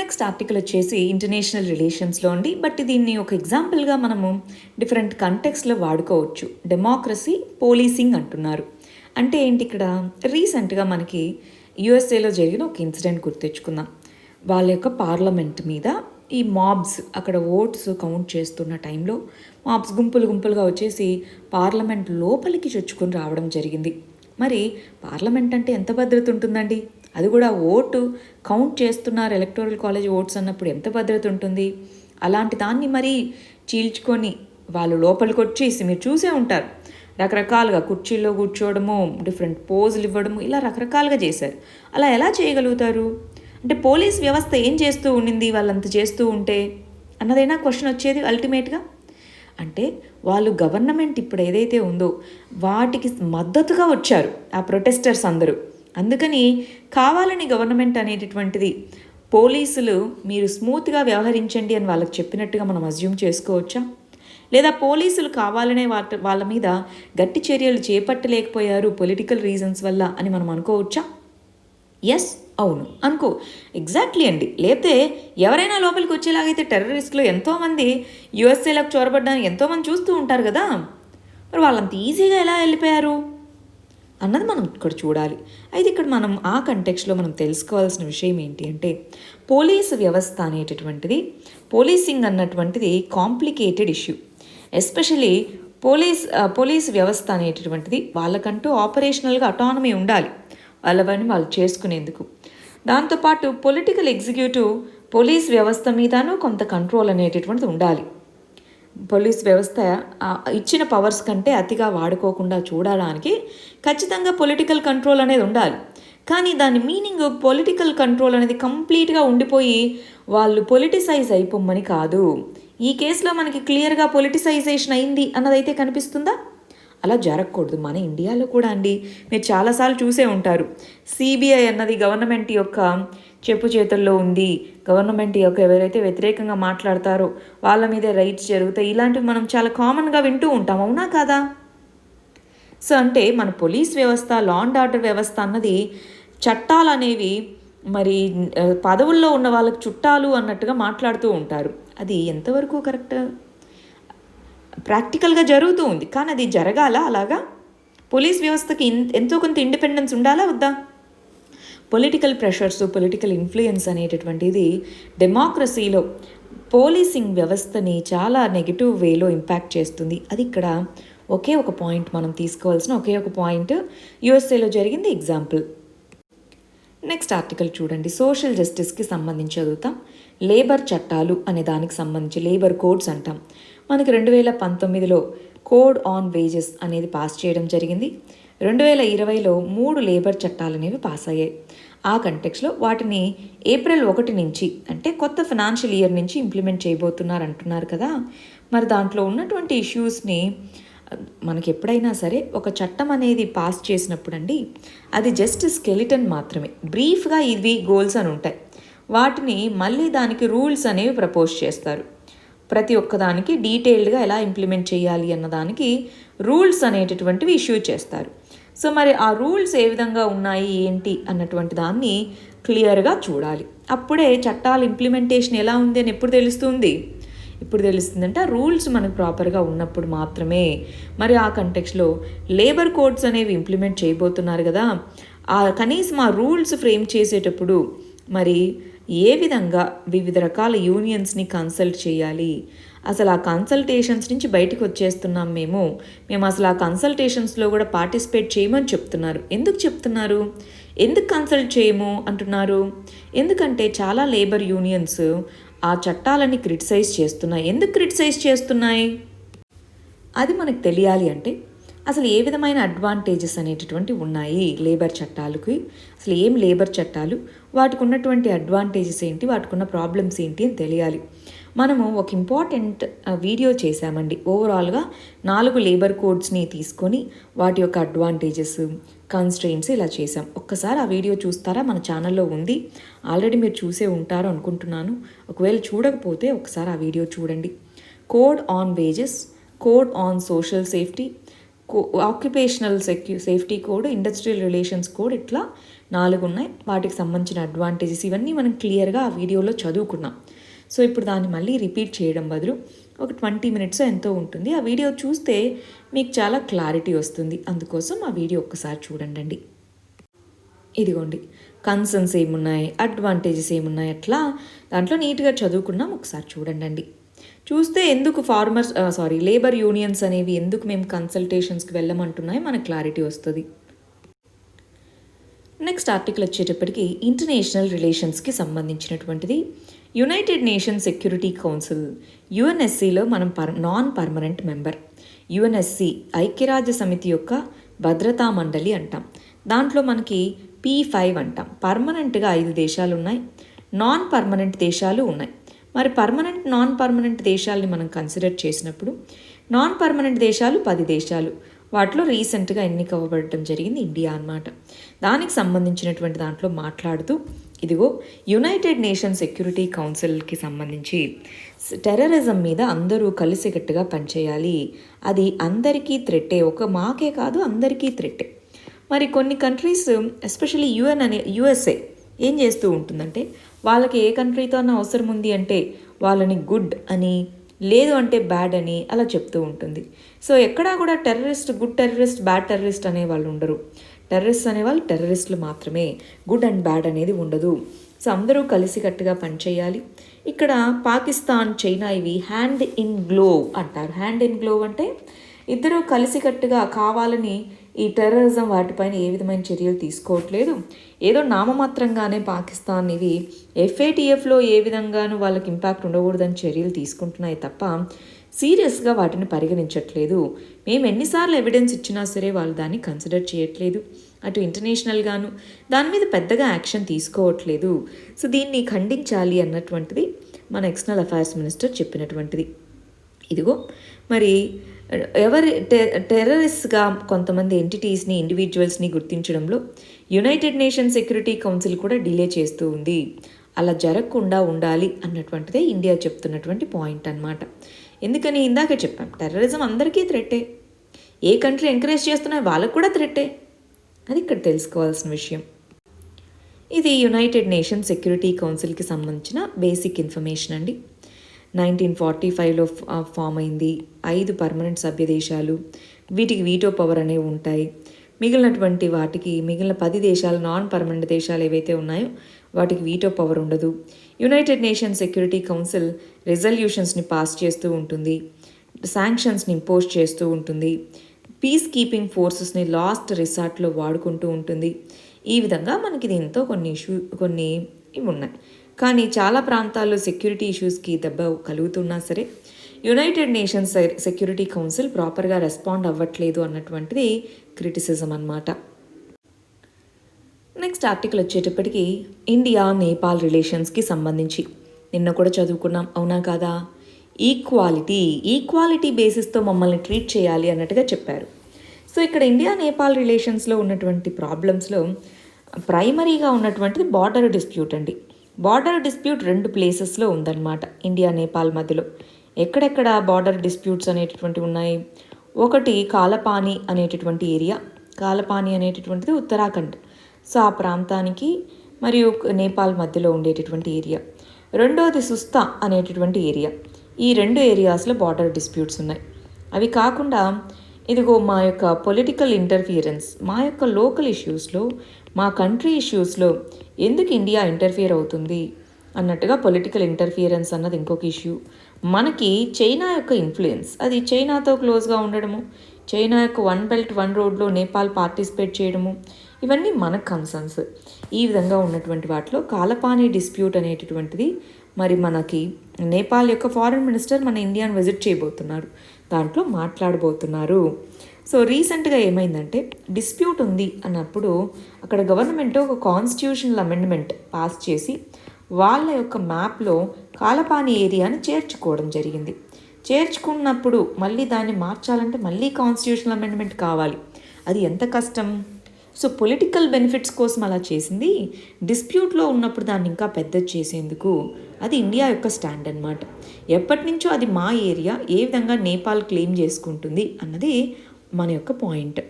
నెక్స్ట్ ఆర్టికల్ వచ్చేసి ఇంటర్నేషనల్ రిలేషన్స్లో అండి. బట్ దీన్ని ఒక ఎగ్జాంపుల్గా మనము డిఫరెంట్ కంటెక్స్లో వాడుకోవచ్చు. డెమోక్రసీ పోలీసింగ్ అంటున్నారు. అంటే ఏంటి, ఇక్కడ రీసెంట్గా మనకి యుఎస్ఏలో జరిగిన ఒక ఇన్సిడెంట్ గుర్తెచ్చుకుందాం. వాళ్ళ యొక్క పార్లమెంట్ మీద ఈ మాబ్స్ అక్కడ ఓట్స్ కౌంట్ చేస్తున్న టైంలో మాబ్స్ గుంపులుగా వచ్చేసి పార్లమెంట్ లోపలికి చొచ్చుకొని రావడం జరిగింది. మరి పార్లమెంట్ అంటే ఎంత భద్రత ఉంటుందండి, అది కూడా ఓటు కౌంట్ చేస్తున్నారు ఎలక్టోరల్ కాలేజ్ ఓట్స్ అన్నప్పుడు ఎంత భద్రత ఉంటుంది. అలాంటి దాన్ని మరి చీల్చుకొని వాళ్ళు లోపలికి వచ్చేసి మీరు చూసే ఉంటారు, రకరకాలుగా కుర్చీల్లో కూర్చోవడము, డిఫరెంట్ పోజులు ఇవ్వడము, ఇలా రకరకాలుగా చేశారు. అలా ఎలా చేయగలుగుతారు అంటే పోలీస్ వ్యవస్థ ఏం చేస్తూ ఉండింది వాళ్ళంత చేస్తూ ఉంటే అన్నదైనా క్వశ్చన్ వచ్చేది అల్టిమేట్గా. అంటే వాళ్ళు గవర్నమెంట్ ఇప్పుడు ఏదైతే ఉందో వాటికి మద్దతుగా వచ్చారు ఆ ప్రొటెస్టర్స్ అందరూ. అందుకని కావాలని గవర్నమెంట్ అనేటటువంటిది పోలీసులు మీరు స్మూత్గా వ్యవహరించండి అని వాళ్ళకి చెప్పినట్టుగా మనం అజ్యూమ్ చేసుకోవచ్చా, లేదా పోలీసులు కావాలనే వాళ్ళ మీద గట్టి చర్యలు చేపట్టలేకపోయారు పొలిటికల్ రీజన్స్ వల్ల అని మనం అనుకోవచ్చా? ఎస్, అవును అనుకో, ఎగ్జాక్ట్లీ అండి. లేకపోతే ఎవరైనా లోపలికి వచ్చేలాగైతే టెర్రరిస్టులు ఎంతోమంది యుఎస్ఏలకు చొరబడ్డానికి ఎంతోమంది చూస్తూ ఉంటారు కదా, మరి వాళ్ళంత ఈజీగా ఎలా వెళ్ళిపోయారు అన్నది మనం ఇక్కడ చూడాలి. అయితే ఇక్కడ మనం ఆ కంటెక్స్లో మనం తెలుసుకోవాల్సిన విషయం ఏంటి అంటే పోలీసు వ్యవస్థ అనేటటువంటిది, పోలీసింగ్ అన్నటువంటిది కాంప్లికేటెడ్ ఇష్యూ. ఎస్పెషలీ పోలీస్ వ్యవస్థ అనేటటువంటిది వాళ్ళకంటూ ఆపరేషనల్గా అటానమీ ఉండాలి, వాళ్ళ పని వాళ్ళు చేసుకునేందుకు. దాంతోపాటు పొలిటికల్ ఎగ్జిక్యూటివ్ పోలీస్ వ్యవస్థ మీదనూ కొంత కంట్రోల్ అనేటటువంటిది ఉండాలి. పోలీస్ వ్యవస్థ ఇచ్చిన పవర్స్ కంటే అతిగా వాడుకోకుండా చూడడానికి ఖచ్చితంగా పొలిటికల్ కంట్రోల్ అనేది ఉండాలి. కానీ దాని మీనింగ్ పొలిటికల్ కంట్రోల్ అనేది కంప్లీట్గా ఉండిపోయి వాళ్ళు పొలిటిసైజ్ అయిపోమ్మని కాదు. ఈ కేసులో మనకి క్లియర్గా పొలిటిసైజేషన్ అయింది అన్నదైతే కనిపిస్తుందా? అలా జరగకూడదు. మన ఇండియాలో కూడా అండి మీరు చాలాసార్లు చూసే ఉంటారు, సిబిఐ అన్నది గవర్నమెంట్ యొక్క చెప్పు చేతుల్లో ఉంది, గవర్నమెంట్ యొక్క ఎవరైతే వ్యతిరేకంగా మాట్లాడతారో వాళ్ళ మీదే రైట్స్ జరుగుతాయి, ఇలాంటివి మనం చాలా కామన్గా వింటూ ఉంటాం, అవునా కాదా? సో అంటే మన పోలీస్ వ్యవస్థ, లా అండ్ ఆర్డర్ వ్యవస్థ అన్నది చట్టాలు అనేవి మరి పదవుల్లో ఉన్న వాళ్ళకి చుట్టాలు అన్నట్టుగా మాట్లాడుతూ ఉంటారు. అది ఎంతవరకు కరెక్ట్? ప్రాక్టికల్గా జరుగుతూ ఉంది, కానీ అది జరగాల అలాగా? పోలీస్ వ్యవస్థకి ఎంతో కొంత ఇండిపెండెన్స్ ఉండాలా వద్దా? పొలిటికల్ ప్రెషర్స్, పొలిటికల్ ఇన్ఫ్లుయెన్స్ అనేటటువంటిది డెమోక్రసీలో పోలీసింగ్ వ్యవస్థని చాలా నెగిటివ్ వేలో ఇంపాక్ట్ చేస్తుంది. అది ఇక్కడ ఒకే ఒక పాయింట్ మనం తీసుకోవాల్సిన ఒకే ఒక పాయింట్ యుఎస్ఏలో జరిగింది ఎగ్జాంపుల్. నెక్స్ట్ ఆర్టికల్ చూడండి, సోషల్ జస్టిస్కి సంబంధించి చదువుతాం. లేబర్ చట్టాలు అనే దానికి సంబంధించి లేబర్ కోడ్స్ అంటాం. మనకి 2019లో కోడ్ ఆన్ వేజెస్ అనేది పాస్ చేయడం జరిగింది. 2020లో 3 లేబర్ చట్టాలు అనేవి పాస్ అయ్యాయి. ఆ కంటెక్స్లో వాటిని ఏప్రిల్ 1 నుంచి అంటే కొత్త ఫైనాన్షియల్ ఇయర్ నుంచి ఇంప్లిమెంట్ చేయబోతున్నారు అంటున్నారు కదా. మరి దాంట్లో ఉన్నటువంటి ఇష్యూస్ని మనకి ఎప్పుడైనా సరే ఒక చట్టం అనేది పాస్ చేసినప్పుడు అండి అది జస్ట్ స్కెలిటన్ మాత్రమే, బ్రీఫ్గా ఇవి గోల్స్ అని ఉంటాయి. వాటిని మళ్ళీ దానికి రూల్స్ అనేవి ప్రపోజ్ చేస్తారు. ప్రతి ఒక్కదానికి డీటెయిల్డ్గా ఎలా ఇంప్లిమెంట్ చేయాలి అన్నదానికి రూల్స్ అనేటటువంటివి ఇష్యూ చేస్తారు. సో మరి ఆ రూల్స్ ఏ విధంగా ఉన్నాయి ఏంటి అన్నటువంటి దాన్ని క్లియర్గా చూడాలి. అప్పుడే చట్టాల ఇంప్లిమెంటేషన్ ఎలా ఉంది అని ఎప్పుడు తెలుస్తుంది? ఇప్పుడు తెలుస్తుందంటే ఆ రూల్స్ మనకు ప్రాపర్గా ఉన్నప్పుడు మాత్రమే. మరి ఆ కంటెక్స్లో లేబర్ కోడ్స్ అనేవి ఇంప్లిమెంట్ చేయబోతున్నారు కదా, కనీసం ఆ రూల్స్ ఫ్రేమ్ చేసేటప్పుడు మరి ఏ విధంగా వివిధ రకాల యూనియన్స్ని కన్సల్ట్ చేయాలి, అసలు ఆ కన్సల్టేషన్స్ నుంచి బయటకు వచ్చేస్తున్నాం మేము అసలు ఆ కన్సల్టేషన్స్లో కూడా పార్టిసిపేట్ చేయమని చెప్తున్నారు. ఎందుకు చెప్తున్నారు? ఎందుకు కన్సల్ట్ చేయము అంటున్నారు? ఎందుకంటే చాలా లేబర్ యూనియన్స్ ఆ చట్టాలని క్రిటిసైజ్ చేస్తున్నాయి. ఎందుకు క్రిటిసైజ్ చేస్తున్నాయి అది మనకు తెలియాలి. అంటే అసలు ఏ విధమైన అడ్వాంటేజెస్ అనేటటువంటి ఉన్నాయి లేబర్ చట్టాలకి, అసలు ఏం లేబర్ చట్టాలు, వాటికి ఉన్నటువంటి అడ్వాంటేజెస్ ఏంటి, వాటికి ఉన్న ప్రాబ్లమ్స్ ఏంటి అని తెలియాలి. మనము ఒక ఇంపార్టెంట్ వీడియో చేశామండి. ఓవరాల్గా 4 లేబర్ కోడ్స్ని తీసుకొని వాటి యొక్క అడ్వాంటేజెస్, కన్స్ట్రెయింట్స్ ఇలా చేశాం. ఒక్కసారి ఆ వీడియో చూస్తారా? మన ఛానల్లో ఉంది. ఆల్రెడీ మీరు చూసే ఉంటారు అనుకుంటున్నాను. ఒకవేళ చూడకపోతే ఒకసారి ఆ వీడియో చూడండి. Code on wages, code on social safety, occupational safety code, industrial relations code, ఇట్లా 4 ఉన్నాయి. వాటికి సంబంధించిన అడ్వాంటేజెస్ ఇవన్నీ మనం క్లియర్గా ఆ వీడియోలో చదువుకున్నాం. సో ఇప్పుడు దాన్ని మళ్ళీ రిపీట్ చేయడం బదులు ఒక 20 మినిట్స్ ఎంతో ఉంటుంది. ఆ వీడియో చూస్తే మీకు చాలా క్లారిటీ వస్తుంది. అందుకోసం ఆ వీడియో ఒక్కసారి చూడండి. ఇదిగోండి, కన్సర్న్స్ ఏమున్నాయి, అడ్వాంటేజెస్ ఏమున్నాయి, అట్లా దాంట్లో నీట్గా చదువుకున్నాం. ఒకసారి చూడండి. చూస్తే ఎందుకు లేబర్ యూనియన్స్ అనేవి ఎందుకు మేము కన్సల్టేషన్స్కి వెళ్ళమంటున్నాయి మనకు క్లారిటీ వస్తుంది. నెక్స్ట్ ఆర్టికల్ వచ్చేటప్పటికి ఇంటర్నేషనల్ రిలేషన్స్కి సంబంధించినటువంటిది. యునైటెడ్ నేషన్స్ సెక్యూరిటీ కౌన్సిల్ యుఎన్ఎస్సిలో మనం నాన్ పర్మనెంట్ మెంబర్. యుఎన్ఎస్సి ఐక్యరాజ్య సమితి యొక్క భద్రతా మండలి అంటాం. దాంట్లో మనకి P5 అంటాం. పర్మనెంట్గా 5 దేశాలు ఉన్నాయి, నాన్ పర్మనెంట్ దేశాలు ఉన్నాయి. మరి పర్మనెంట్, నాన్ పర్మనెంట్ దేశాలని మనం కన్సిడర్ చేసినప్పుడు నాన్ పర్మనెంట్ దేశాలు 10 దేశాలు. వాటిలో రీసెంట్గా ఎన్నికవ్వబడటం జరిగింది ఇండియా అన్నమాట. దానికి సంబంధించినటువంటి దాంట్లో మాట్లాడుతూ ఇదిగో యునైటెడ్ నేషన్ సెక్యూరిటీ కౌన్సిల్కి సంబంధించి టెర్రరిజం మీద అందరూ కలిసికట్టుగా పనిచేయాలి. అది అందరికీ థ్రెట్టే, ఒక మాకే కాదు అందరికీ థ్రెట్టే. మరి కొన్ని కంట్రీస్ ఎస్పెషల్లీ యుఎస్ఏ ఏం చేస్తూ ఉంటుందంటే వాళ్ళకి ఏ కంట్రీతో అన్న అవసరం ఉంది అంటే వాళ్ళని గుడ్ అని, లేదు అంటే బ్యాడ్ అని అలా చెప్తూ ఉంటుంది. సో ఎక్కడా కూడా గుడ్ టెర్రరిస్ట్, బ్యాడ్ టెర్రరిస్ట్ అనే వాళ్ళు ఉండరు. టెర్రరిస్ట్ అనేవాళ్ళు టెర్రరిస్టులు మాత్రమే, గుడ్ అండ్ బ్యాడ్ అనేది ఉండదు. సో అందరూ కలిసికట్టుగా పనిచేయాలి. ఇక్కడ పాకిస్తాన్, చైనా ఇవి హ్యాండ్ ఇన్ గ్లోవ్ అంటారు. హ్యాండ్ ఇన్ గ్లోవ్ అంటే ఇద్దరూ కలిసికట్టుగా కావాలని ఈ టెర్రరిజం వాటిపైన ఏ విధమైన చర్యలు తీసుకోవట్లేదు. ఏదో నామమాత్రంగానే పాకిస్తాన్ ఇవి FATFలో ఏ విధంగానూ వాళ్ళకి ఇంపాక్ట్ ఉండకూడదని చర్యలు తీసుకుంటున్నాయి తప్ప సీరియస్గా వాటిని పరిగణించట్లేదు. మేము ఎన్నిసార్లు ఎవిడెన్స్ ఇచ్చినా సరే వాళ్ళు దాన్ని కన్సిడర్ చేయట్లేదు. అటు ఇంటర్నేషనల్గాను దాని మీద పెద్దగా యాక్షన్ తీసుకోవట్లేదు. సో దీన్ని ఖండించాలి అన్నటువంటిది మన ఎక్స్టర్నల్ అఫైర్స్ మినిస్టర్ చెప్పినటువంటిది. ఇదిగో మరి టెర్రరిస్ట్గా కొంతమంది ఎంటిటీస్ని, ఇండివిజువల్స్ని గుర్తించడంలో యునైటెడ్ నేషన్ సెక్యూరిటీ కౌన్సిల్ కూడా డిలే చేస్తూ ఉంది. అలా జరగకుండా ఉండాలి అన్నటువంటిదే ఇండియా చెప్తున్నటువంటి పాయింట్ అన్నమాట. ఎందుకని ఇందాకే చెప్పాం, టెర్రరిజం అందరికీ థ్రెట్టే. ఏ కంట్రీ ఎంకరేజ్ చేస్తున్నాయో వాళ్ళకు కూడా థ్రెట్టే. అది ఇక్కడ తెలుసుకోవాల్సిన విషయం. ఇది యునైటెడ్ నేషన్ సెక్యూరిటీ కౌన్సిల్కి సంబంధించిన బేసిక్ ఇన్ఫర్మేషన్ అండి. 1945లో ఫామ్ అయింది. 5 పర్మనెంట్ సభ్య దేశాలు, వీటికి వీటో పవర్ అనేవి ఉంటాయి. మిగిలిన 10 దేశాలు, నాన్ పర్మనెంట్ దేశాలు ఏవైతే ఉన్నాయో వాటికి వీటో పవర్ ఉండదు. యునైటెడ్ నేషన్ సెక్యూరిటీ కౌన్సిల్ రెజల్యూషన్స్ని పాస్ చేస్తూ ఉంటుంది, శాంక్షన్స్ని ఇంపోజ్ చేస్తూ ఉంటుంది, పీస్ కీపింగ్ ఫోర్సెస్ని లాస్ట్ రిసార్ట్లో వాడుకుంటూ ఉంటుంది. ఈ విధంగా మనకి దీంతో కొన్ని ఇవి ఉన్నాయి. కానీ చాలా ప్రాంతాల్లో సెక్యూరిటీ ఇష్యూస్కి దెబ్బ కలుగుతున్నా సరే యునైటెడ్ నేషన్స్ సెక్యూరిటీ కౌన్సిల్ ప్రాపర్గా రెస్పాండ్ అవ్వట్లేదు అన్నటువంటిది క్రిటిసిజం అన్నమాట. నెక్స్ట్ ఆర్టికల్ వచ్చేటప్పటికి ఇండియా నేపాల్ రిలేషన్స్కి సంబంధించి నిన్న కూడా చదువుకున్నాం, అవునా కాదా? ఈక్వాలిటీ బేసిస్తో మమ్మల్ని ట్రీట్ చేయాలి అన్నట్టుగా చెప్పారు. సో ఇక్కడ ఇండియా నేపాల్ రిలేషన్స్లో ఉన్నటువంటి ప్రాబ్లమ్స్లో ప్రైమరీగా ఉన్నటువంటిది బార్డర్ డిస్ప్యూట్ అండి. బార్డర్ డిస్ప్యూట్ 2 ప్లేసెస్లో ఉందన్నమాట ఇండియా నేపాల్ మధ్యలో. ఎక్కడెక్కడ బార్డర్ డిస్ప్యూట్స్ అనేటటువంటివి ఉన్నాయి. ఒకటి కాలపాని అనేటటువంటి ఏరియా. కాలపాని అనేటటువంటిది ఉత్తరాఖండ్. సో ఆ ప్రాంతానికి మరియు నేపాల్ మధ్యలో ఉండేటటువంటి ఏరియా. రెండోది సుస్తా అనేటటువంటి ఏరియా. ఈ 2 ఏరియాస్లో బార్డర్ డిస్ప్యూట్స్ ఉన్నాయి. అవి కాకుండా ఇదిగో మా యొక్క పొలిటికల్ ఇంటర్ఫియరెన్స్, మా యొక్క లోకల్ ఇష్యూస్లో, మా కంట్రీ ఇష్యూస్లో ఎందుకు ఇండియా ఇంటర్ఫియర్ అవుతుంది అన్నట్టుగా పొలిటికల్ ఇంటర్ఫియరెన్స్ అన్నది ఇంకొక ఇష్యూ. మనకి చైనా యొక్క ఇన్ఫ్లుయెన్స్, అది చైనాతో క్లోజ్గా ఉండడము, చైనా యొక్క 1 బెల్ట్ 1 రోడ్లో నేపాల్ పార్టిసిపేట్ చేయడము, ఇవన్నీ మనకు కన్సర్న్స్. ఈ విధంగా ఉన్నటువంటి వాటిలో కాలపాని డిస్ప్యూట్ అనేటటువంటిది మరి మనకి నేపాల్ యొక్క ఫారిన్ మినిస్టర్ మన ఇండియాను విజిట్ చేయబోతున్నారు, దాంట్లో మాట్లాడబోతున్నారు. సో రీసెంట్గా ఏమైందంటే డిస్ప్యూట్ ఉంది అన్నప్పుడు అక్కడ గవర్నమెంట్ ఒక కాన్స్టిట్యూషనల్ అమెండ్మెంట్ పాస్ చేసి వాళ్ళ యొక్క మ్యాప్లో కాలపాని ఏరియాని చేర్చుకోవడం జరిగింది. చేర్చుకున్నప్పుడు మళ్ళీ దాన్ని మార్చాలంటే మళ్ళీ కాన్స్టిట్యూషనల్ అమెండ్మెంట్ కావాలి. అది ఎంత కష్టం. సో పొలిటికల్ బెనిఫిట్స్ కోసం అలా చేసింది. డిస్ప్యూట్లో ఉన్నప్పుడు దాన్ని ఇంకా పెద్దది చేసేందుకు అది ఇండియా యొక్క స్టాండ్ అన్నమాట. ఎప్పటి నుంచో అది మా ఏరియా, ఏ విధంగా నేపాల్ క్లెయిమ్ చేసుకుంటుంది అన్నది మన యొక్క పాయింట్.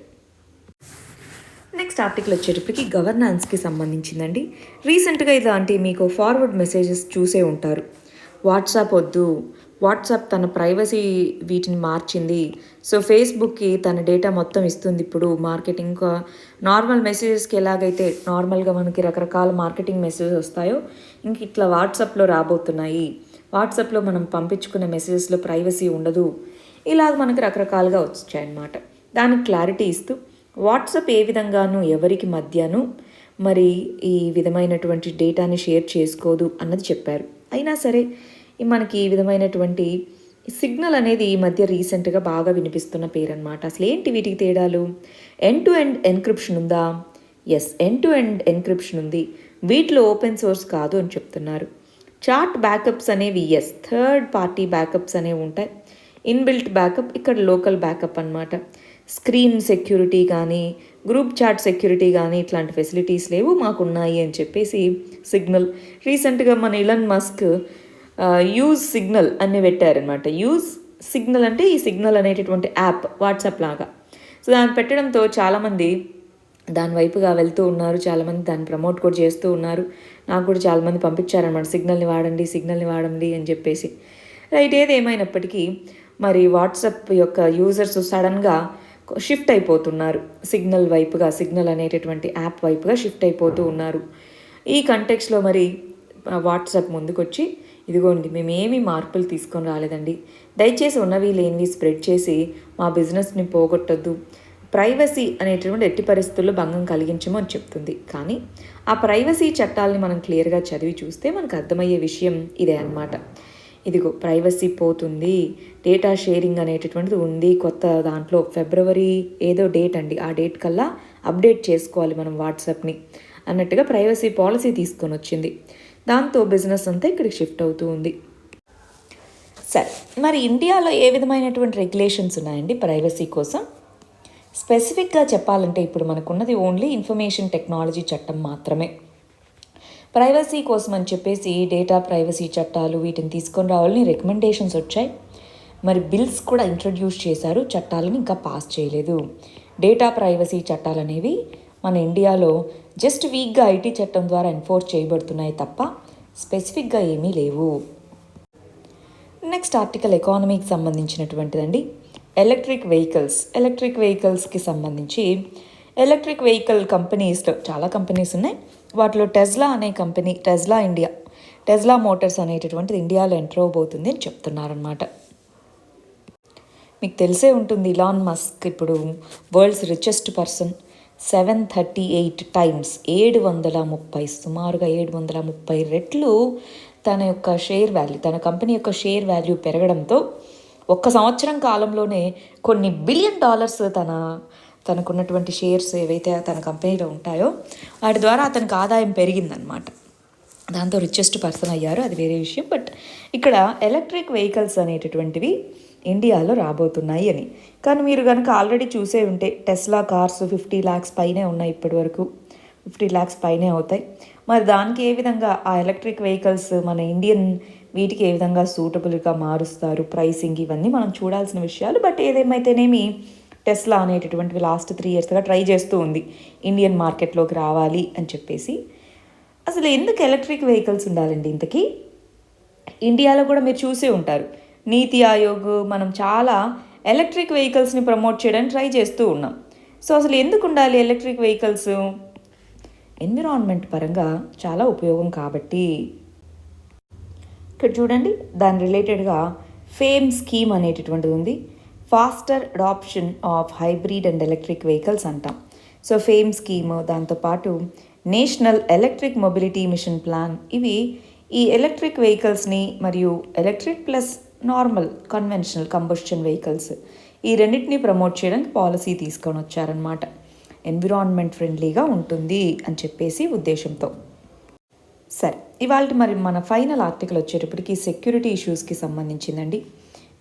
నెక్స్ట్ ఆర్టికల్ వచ్చేటప్పటికి గవర్నాన్స్కి సంబంధించిందండి. రీసెంట్గా ఇలాంటి మీకు ఫార్వర్డ్ మెసేజెస్ చూసే ఉంటారు. వాట్సాప్ వద్దు, వాట్సాప్ తన ప్రైవసీ వీటిని మార్చింది, సో ఫేస్బుక్కి తన డేటా మొత్తం ఇస్తుంది ఇప్పుడు మార్కెటింగ్. నార్మల్ మెసేజెస్కి ఎలాగైతే నార్మల్గా మనకి రకరకాల మార్కెటింగ్ మెసేజెస్ వస్తాయో ఇంక ఇట్లా వాట్సాప్లో రాబోతున్నాయి. వాట్సాప్లో మనం పంపించుకునే మెసేజెస్లో ప్రైవసీ ఉండదు. ఇలాగ మనకి రకరకాలుగా వచ్చాయన్నమాట. దానికి క్లారిటీ ఇస్తూ వాట్సాప్ ఏ విధంగానూ ఎవరికి మధ్యను మరి ఈ విధమైనటువంటి డేటాని షేర్ చేసుకోదు అన్నది చెప్పారు. అయినా సరే మనకి ఈ విధమైనటువంటి సిగ్నల్ అనేది ఈ మధ్య రీసెంట్గా బాగా వినిపిస్తున్న పేరు అనమాట. అసలు ఏంటి వీటికి తేడాలు? ఎండ్ టు ఎండ్ ఎన్క్రిప్షన్ ఉందా? Yes, end to end encryption ఉంది. వీటిలో ఓపెన్ సోర్స్ కాదు అని చెప్తున్నారు. చార్ట్ బ్యాకప్స్ అనేవి ఎస్, థర్డ్ పార్టీ బ్యాకప్స్ అనేవి ఉంటాయి. ఇన్బిల్ట్ బ్యాకప్ ఇక్కడ లోకల్ బ్యాకప్ అనమాట. స్క్రీన్ సెక్యూరిటీ కానీ గ్రూప్ చాట్ సెక్యూరిటీ కానీ ఇట్లాంటి ఫెసిలిటీస్ లేవు, మాకున్నాయి అని చెప్పేసి సిగ్నల్ రీసెంట్గా మన ఇలాన్ మస్క్ యూజ్ సిగ్నల్ అని పెట్టారనమాట. యూజ్ సిగ్నల్ అంటే ఈ సిగ్నల్ అనేటటువంటి యాప్ వాట్సాప్ లాగా. సో దాన్ని పెట్టడంతో చాలామంది దాని వైపుగా వెళ్తూ ఉన్నారు, చాలామంది దాన్ని ప్రమోట్ కూడా చేస్తూ ఉన్నారు. నాకు కూడా చాలామంది పంపించారనమాట, సిగ్నల్ని వాడండి, సిగ్నల్ని వాడండి అని చెప్పేసి. రైట్, ఏది ఏమైనప్పటికీ మరి వాట్సాప్ యొక్క యూజర్స్ సడన్గా షిఫ్ట్ అయిపోతున్నారు సిగ్నల్ వైపుగా, సిగ్నల్ అనేటటువంటి యాప్ వైపుగా షిఫ్ట్ అయిపోతూ ఉన్నారు. ఈ కంటెక్స్లో మరి వాట్సాప్ ముందుకొచ్చి ఇదిగోండి మేమేమీ మార్పులు తీసుకొని రాలేదండి, దయచేసి ఉన్నవి లేనివి స్ప్రెడ్ చేసి మా బిజినెస్ని పోగొట్టద్దు, ప్రైవసీ అనేటువంటి ఎట్టి పరిస్థితుల్లో భంగం కలిగించము అని చెప్తుంది. కానీ ఆ ప్రైవసీ చట్టాలని మనం క్లియర్గా చదివి చూస్తే మనకు అర్థమయ్యే విషయం ఇదే అన్నమాట. ఇదిగో ప్రైవసీ పోతుంది, డేటా షేరింగ్ అనేటటువంటిది ఉంది కొత్త దాంట్లో, ఫిబ్రవరి ఏదో డేట్ అండి, ఆ డేట్ కల్లా అప్డేట్ చేసుకోవాలి మనం వాట్సాప్ని అన్నట్టుగా ప్రైవసీ పాలసీ తీసుకొని వచ్చింది. దాంతో బిజినెస్ అంతా ఇక్కడికి షిఫ్ట్ అవుతూ ఉంది. సరే, మరి ఇండియాలో ఏ విధమైనటువంటి రెగ్యులేషన్స్ ఉన్నాయండి ప్రైవసీ కోసం? స్పెసిఫిక్గా చెప్పాలంటే ఇప్పుడు మనకున్నది ఓన్లీ ఇన్ఫర్మేషన్ టెక్నాలజీ చట్టం మాత్రమే. ప్రైవసీ కోసం అని చెప్పేసి డేటా ప్రైవసీ చట్టాలు వీటిని తీసుకొని రావాలని రికమెండేషన్స్ వచ్చాయి. మరి బిల్స్ కూడా ఇంట్రడ్యూస్ చేశారు, చట్టాలను ఇంకా పాస్ చేయలేదు. డేటా ప్రైవసీ చట్టాలు అనేవి మన ఇండియాలో జస్ట్ వీక్గా ఐటీ చట్టం ద్వారా ఎన్ఫోర్స్ చేయబడుతున్నాయి తప్ప స్పెసిఫిక్గా ఏమీ లేవు. నెక్స్ట్ ఆర్టికల్ ఎకానమీకి సంబంధించినటువంటిదండి. ఎలక్ట్రిక్ వెహికల్స్కి సంబంధించి ఎలక్ట్రిక్ వెహికల్ కంపెనీస్లో చాలా కంపెనీస్ ఉన్నాయి. వాటిలో టెస్లా అనే కంపెనీ, టెస్లా మోటార్స్ అనేటటువంటిది ఇండియాలో ఎంటర్ అవబోతుంది అని చెప్తున్నారనమాట. మీకు తెలిసే ఉంటుంది, ఇలాన్ మస్క్ ఇప్పుడు వరల్డ్స్ రిచెస్ట్ పర్సన్. 738 టైమ్స్ 730, సుమారుగా 730 రెట్లు తన యొక్క షేర్ వాల్యూ, తన కంపెనీ యొక్క షేర్ వాల్యూ పెరగడంతో ఒక్క సంవత్సరం కాలంలోనే కొన్ని $1 బిలియన్ తనకున్నటువంటి షేర్స్ ఏవైతే తన కంపెనీలో ఉంటాయో వాటి ద్వారా అతనికి ఆదాయం పెరిగిందనమాట. దాంతో రిచెస్ట్ పర్సన్ అయ్యారు, అది వేరే విషయం. బట్ ఇక్కడ ఎలక్ట్రిక్ వెహికల్స్ అనేటటువంటివి ఇండియాలో రాబోతున్నాయి అని. కానీ మీరు కనుక ఆల్రెడీ చూసే ఉంటే టెస్లా కార్స్ 50 lakhs పైనే ఉన్నాయి, ఇప్పటి వరకు 50 lakhs పైనే అవుతాయి. మరి దానికి ఏ విధంగా ఆ ఎలక్ట్రిక్ వెహికల్స్ మన ఇండియన్ వీటికి ఏ విధంగా సూటబుల్గా మారుస్తారు, ప్రైసింగ్, ఇవన్నీ మనం చూడాల్సిన విషయాలు. బట్ ఏదేమైతేనేమి టెస్లా అనేటటువంటివి లాస్ట్ 3 ఇయర్స్గా ట్రై చేస్తూ ఉంది ఇండియన్ మార్కెట్లోకి రావాలి అని చెప్పేసి. అసలు ఎందుకు ఎలక్ట్రిక్ వెహికల్స్ ఉండాలండి ఇంతకీ? ఇండియాలో కూడా మీరు చూసే ఉంటారు, నీతి ఆయోగ్ మనం చాలా ఎలక్ట్రిక్ వెహికల్స్ని ప్రమోట్ చేయడానికి ట్రై చేస్తూ ఉన్నాం. సో అసలు ఎందుకు ఉండాలి ఎలక్ట్రిక్ వెహికల్స్? ఎన్విరాన్మెంట్ పరంగా చాలా ఉపయోగం కాబట్టి. ఇక్కడ చూడండి, దాని రిలేటెడ్గా ఫేమ్ స్కీమ్ అనేటటువంటిది ఉంది. Faster adoption of hybrid and electric vehicles అంటాం. సో ఫేమ్ స్కీమ్, దాంతోపాటు national electric mobility mission plan, ఇవి ఈ ఎలక్ట్రిక్ వెహికల్స్ని మరియు electric plus normal conventional combustion vehicles ఈ రెండింటినీ ప్రమోట్ చేయడానికి పాలసీ తీసుకొని వచ్చారనమాట. ఎన్విరాన్మెంట్ ఫ్రెండ్లీగా ఉంటుంది అని చెప్పేసి ఉద్దేశంతో. సరే, ఇవాళ మరి మన ఫైనల్ ఆర్టికల్ వచ్చేటప్పటికి సెక్యూరిటీ ఇష్యూస్కి సంబంధించిందండి.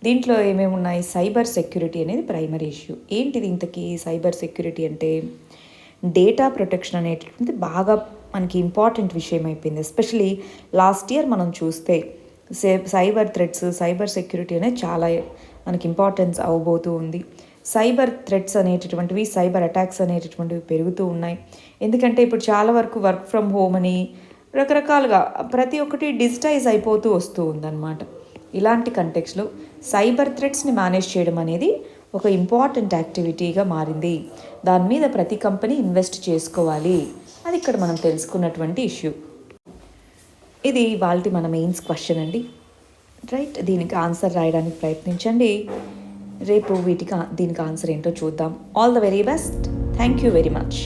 దీంట్లో ఏమేమి ఉన్నాయి? సైబర్ సెక్యూరిటీ అనేది ప్రైమరీ ఇష్యూ. ఏంటిది ఇంతకీ సైబర్ సెక్యూరిటీ అంటే? డేటా ప్రొటెక్షన్ అనేటటువంటిది బాగా మనకి ఇంపార్టెంట్ విషయం అయిపోయింది. ఎస్పెషలీ లాస్ట్ ఇయర్ మనం చూస్తే సైబర్ థ్రెట్స్, సైబర్ సెక్యూరిటీ అనేది చాలా మనకి ఇంపార్టెన్స్ అవ్వబోతూ ఉంది. సైబర్ థ్రెట్స్ అనేటటువంటివి, సైబర్ అటాక్స్ అనేటటువంటివి పెరుగుతూ ఉన్నాయి. ఎందుకంటే ఇప్పుడు చాలా వరకు వర్క్ ఫ్రమ్ హోమ్ అని రకరకాలుగా ప్రతి ఒక్కటి డిజిటైజ్ అయిపోతూ వస్తూ ఉందన్నమాట. ఇలాంటి కంటెక్స్లో సైబర్ థ్రెట్స్ని మేనేజ్ చేయడం అనేది ఒక ఇంపార్టెంట్ యాక్టివిటీగా మారింది. దాని మీద ప్రతి కంపెనీ ఇన్వెస్ట్ చేసుకోవాలి. అది ఇక్కడ మనం తెలుసుకున్నటువంటి ఇష్యూ. ఇది ఇవాల్టి మన మెయిన్స్ క్వశ్చన్ అండి. రైట్, దీనికి ఆన్సర్ రాయడానికి ప్రయత్నించండి. రేపు దీనికి ఆన్సర్ ఏంటో చూద్దాం. All the very best. Thank you very much.